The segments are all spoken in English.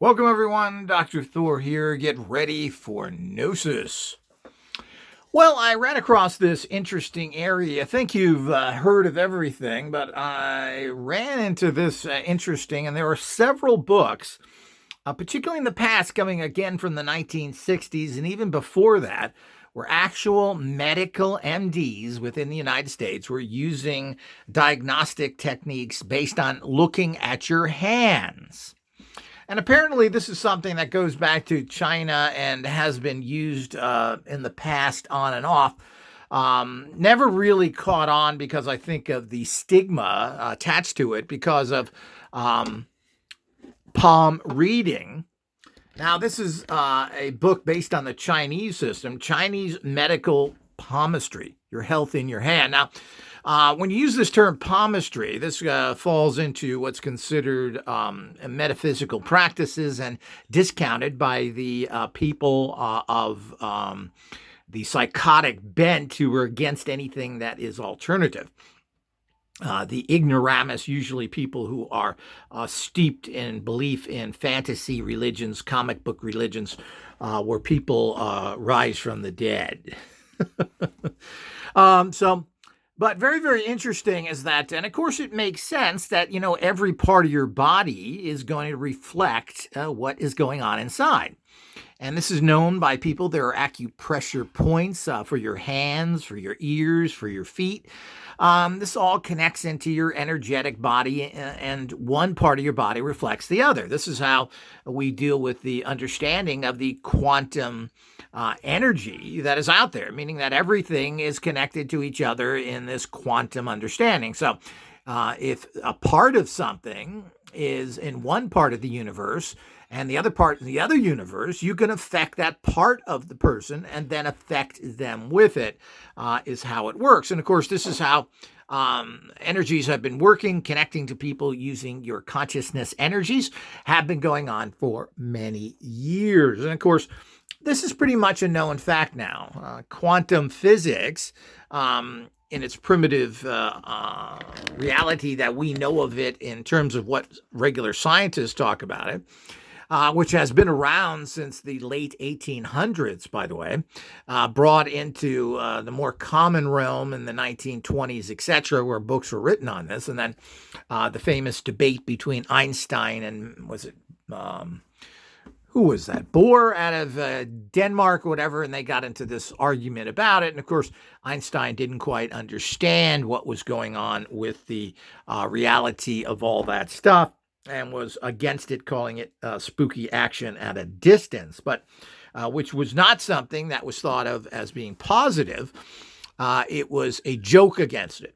Welcome, everyone. Dr. Thor here. Get ready for Gnosis. Well, I ran across this interesting area. I think you've heard of everything, but I ran into this interesting, and there are several books, particularly in the past, coming again from the 1960s and even before that, where actual medical MDs within the United States were using diagnostic techniques based on looking at your hands. And apparently, this is something that goes back to China and has been used in the past on and off. Never really caught on because I think of the stigma attached to it because of palm reading. Now, this is a book based on the Chinese system, Chinese medical palmistry, your health in your hand. Now, when you use this term palmistry, this falls into what's considered metaphysical practices and discounted by the people of the psychotic bent who are against anything that is alternative. The ignoramus, usually people who are steeped in belief in fantasy religions, comic book religions, where people rise from the dead. But very, very interesting is that, and of course it makes sense that, every part of your body is going to reflect what is going on inside. And this is known by people. There are acupressure points for your hands, for your ears, for your feet. This all connects into your energetic body, and one part of your body reflects the other. This is how we deal with the understanding of the quantum energy that is out there, meaning that everything is connected to each other in this quantum understanding. So if a part of something is in one part of the universe and the other part in the other universe, you can affect that part of the person and then affect them with it, is how it works. And of course, this is how energies have been working, connecting to people using your consciousness energies, have been going on for many years. And of course, this is pretty much a known fact now. Quantum physics, in its primitive reality that we know of it in terms of what regular scientists talk about it, which has been around since the late 1800s, by the way, brought into the more common realm in the 1920s, etc., where books were written on this. And then the famous debate between Einstein and, who was that? Bohr out of Denmark or whatever, and they got into this argument about it. And of course, Einstein didn't quite understand what was going on with the reality of all that stuff and was against it, calling it spooky action at a distance, but which was not something that was thought of as being positive. It was a joke against it.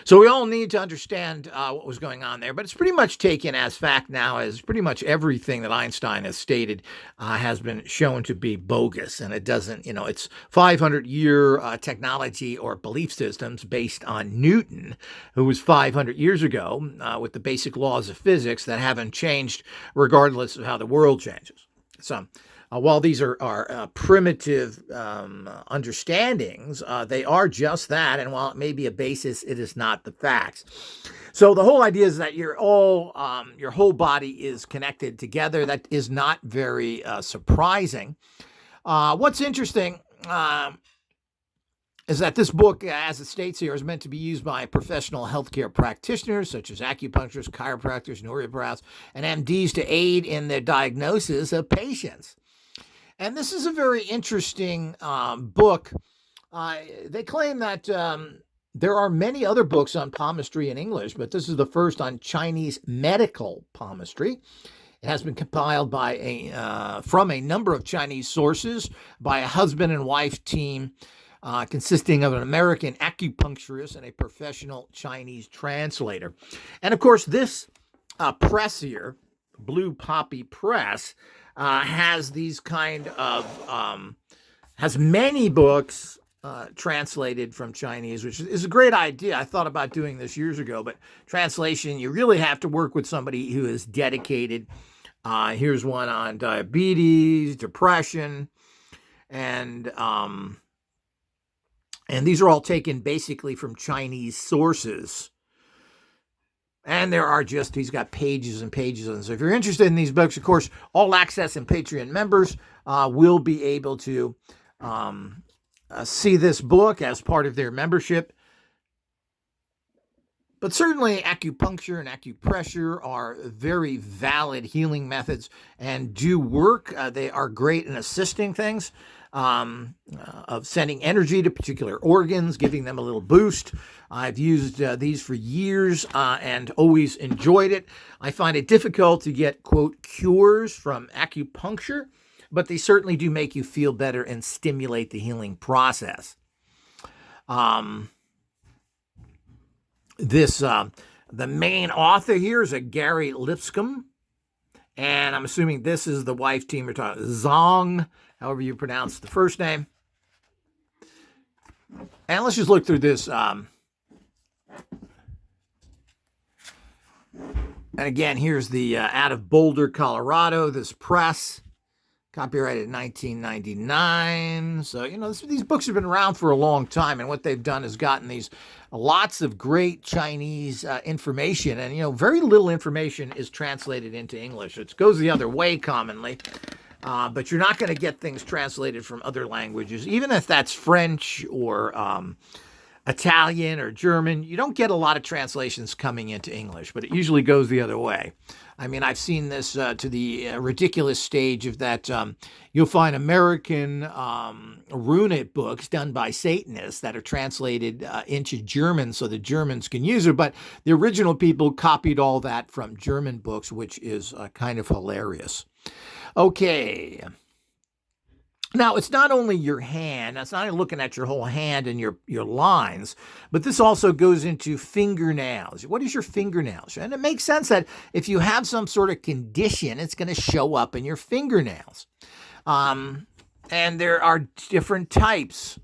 So we all need to understand what was going on there, but it's pretty much taken as fact now, as pretty much everything that Einstein has stated has been shown to be bogus. And it doesn't, it's 500-year technology or belief systems based on Newton, who was 500 years ago with the basic laws of physics that haven't changed regardless of how the world changes. So while these are primitive understandings, they are just that. And while it may be a basis, it is not the facts. So the whole idea is that your whole body is connected together. That is not very surprising. What's interesting is that this book, as it states here, is meant to be used by professional healthcare practitioners such as acupuncturists, chiropractors, neuropaths, and MDs to aid in the diagnosis of patients. And this is a very interesting book. They claim that there are many other books on palmistry in English, but this is the first on Chinese medical palmistry. It has been compiled from a number of Chinese sources by a husband and wife team consisting of an American acupuncturist and a professional Chinese translator. And of course, this press here, Blue Poppy Press, has these kind of, has many books translated from Chinese, which is a great idea. I thought about doing this years ago, but translation, you really have to work with somebody who is dedicated. Here's one on diabetes, depression, and these are all taken basically from Chinese sources. And he's got pages and pages on this. So if you're interested in these books, of course, All Access and Patreon members will be able to see this book as part of their membership. But certainly acupuncture and acupressure are very valid healing methods and do work. They are great in assisting things, of sending energy to particular organs, giving them a little boost. I've used these for years and always enjoyed it. I find it difficult to get, quote, cures from acupuncture, but they certainly do make you feel better and stimulate the healing process. The main author here is a Gary Lipscomb, and I'm assuming this is the wife team we're talking, Zong, however you pronounce the first name. And let's just look through this. And again, here's the out of Boulder, Colorado, this press. Copyrighted 1999. So, these books have been around for a long time, and what they've done is gotten these lots of great Chinese information, and, very little information is translated into English. It goes the other way commonly, but you're not going to get things translated from other languages, even if that's French or Italian or German. You don't get a lot of translations coming into English, but it usually goes the other way. I mean, I've seen this to the ridiculous stage of that you'll find American runic books done by Satanists that are translated into German so the Germans can use it, but the original people copied all that from German books, which is kind of hilarious. Okay. Now, it's not only your hand, it's not only looking at your whole hand and your lines, but this also goes into fingernails. What is your fingernails? And it makes sense that if you have some sort of condition, it's going to show up in your fingernails. And there are different types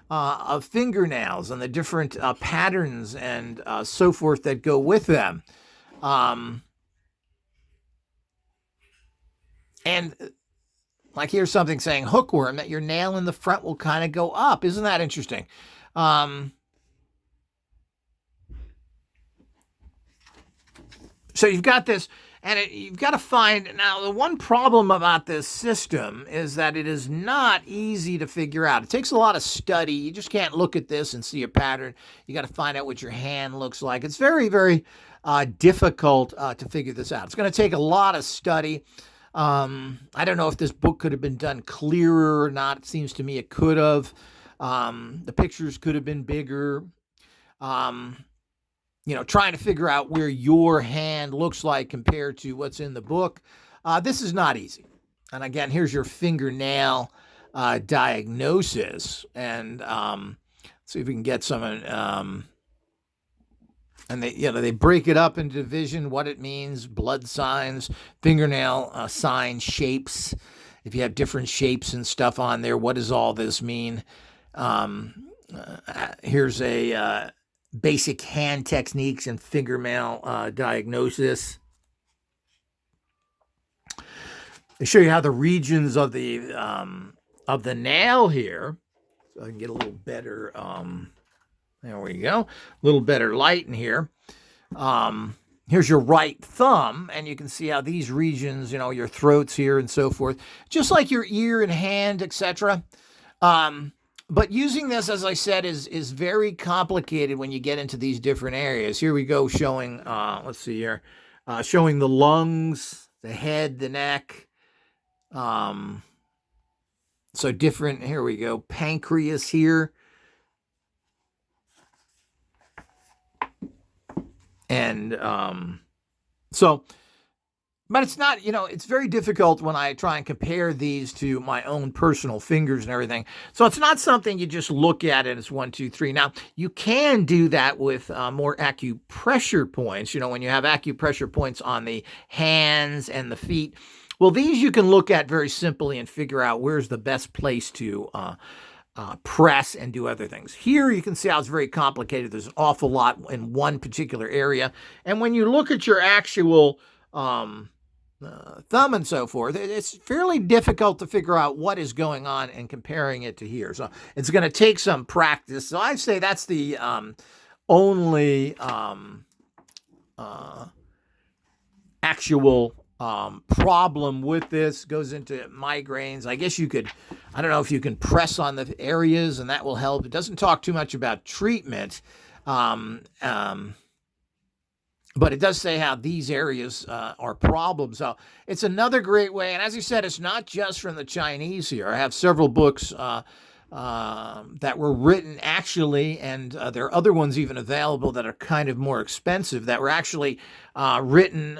of fingernails and the different patterns and so forth that go with them. And like here's something saying hookworm, that your nail in the front will kind of go up. Isn't that interesting? So you've got this, and you've got to find, now the one problem about this system is that it is not easy to figure out. It takes a lot of study. You just can't look at this and see a pattern. You got to find out what your hand looks like. It's very, very difficult to figure this out. It's going to take a lot of study. I don't know if this book could have been done clearer or not. It seems to me it could have. The pictures could have been bigger. Trying to figure out where your hand looks like compared to what's in the book. This is not easy. And again, here's your fingernail diagnosis. And see if we can get some. And they break it up into division, what it means, blood signs, fingernail sign shapes. If you have different shapes and stuff on there, what does all this mean? Here's a basic hand techniques and fingernail diagnosis. They show you how the regions of the nail here, so I can get a little better. There we go. A little better light in here. Here's your right thumb, and you can see how these regions, your throats here and so forth, just like your ear and hand, etc. But using this, as I said, is very complicated when you get into these different areas. Here we go showing, let's see here, showing the lungs, the head, the neck. So different, here we go, pancreas here. And but it's not, it's very difficult when I try and compare these to my own personal fingers and everything. So it's not something you just look at and it's 1, 2, 3. Now, you can do that with more acupressure points, when you have acupressure points on the hands and the feet. Well, these you can look at very simply and figure out where's the best place to press and do other things. Here you can see how it's very complicated. There's an awful lot in one particular area. And when you look at your actual thumb and so forth, it's fairly difficult to figure out what is going on and comparing it to here. So it's going to take some practice. So I say that's the only actual problem with this. Goes into migraines. I guess I don't know if you can press on the areas and that will help. It doesn't talk too much about treatment. But it does say how these areas are problems. So it's another great way. And as you said, it's not just from the Chinese here. I have several books that were written actually, and there are other ones even available that are kind of more expensive that were actually written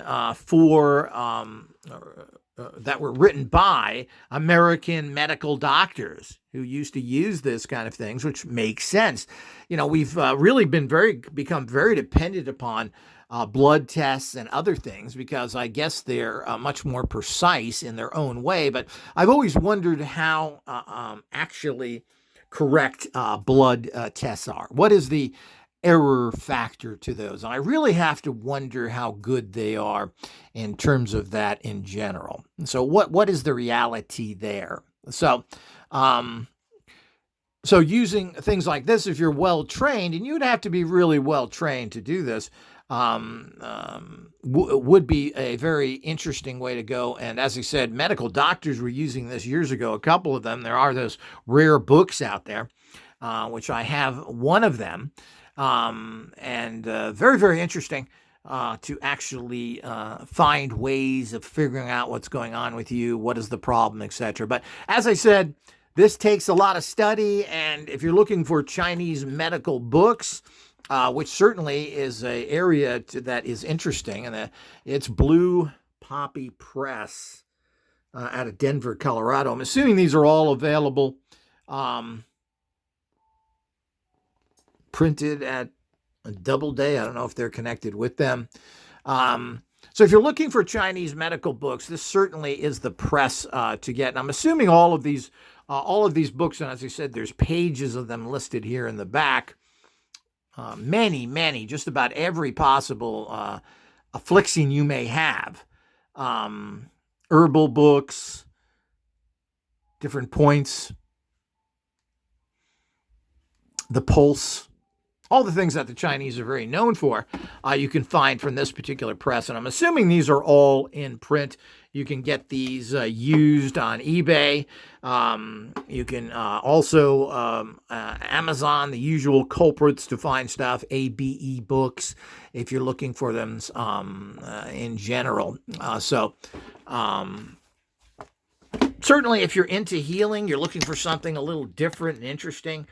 that were written by American medical doctors who used to use this kind of things, which makes sense. We've really become very dependent upon blood tests and other things because I guess they're much more precise in their own way. But I've always wondered how actually correct blood tests are. What is the error factor to those? And I really have to wonder how good they are in terms of that in general. So what is the reality there? So using things like this, if you're well trained, and you'd have to be really well trained to do this, would be a very interesting way to go. And as I said, medical doctors were using this years ago, a couple of them. There are those rare books out there, which I have one of them, and very, very interesting to actually find ways of figuring out what's going on with you, what is the problem, etc. But as I said, this takes a lot of study, and if you're looking for Chinese medical books, which certainly is an area that is interesting, and it's Blue Poppy Press out of Denver, Colorado. I'm assuming these are all available, printed at a Doubleday. I don't know if they're connected with them. So if you're looking for Chinese medical books, this certainly is the press to get. And I'm assuming all of these books, and as I said, there's pages of them listed here in the back. Many, just about every possible affliction you may have. Herbal books, different points, the pulse, all the things that the Chinese are very known for, you can find from this particular press. And I'm assuming these are all in print. You can get these used on eBay. You can also Amazon, the usual culprits to find stuff, ABE books, if you're looking for them in general. Certainly if you're into healing, you're looking for something a little different and interesting,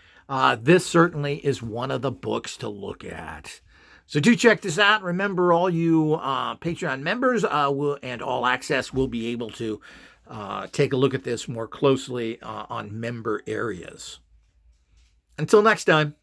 this certainly is one of the books to look at. So do check this out. Remember, all you Patreon members and All Access will be able to take a look at this more closely on member areas. Until next time.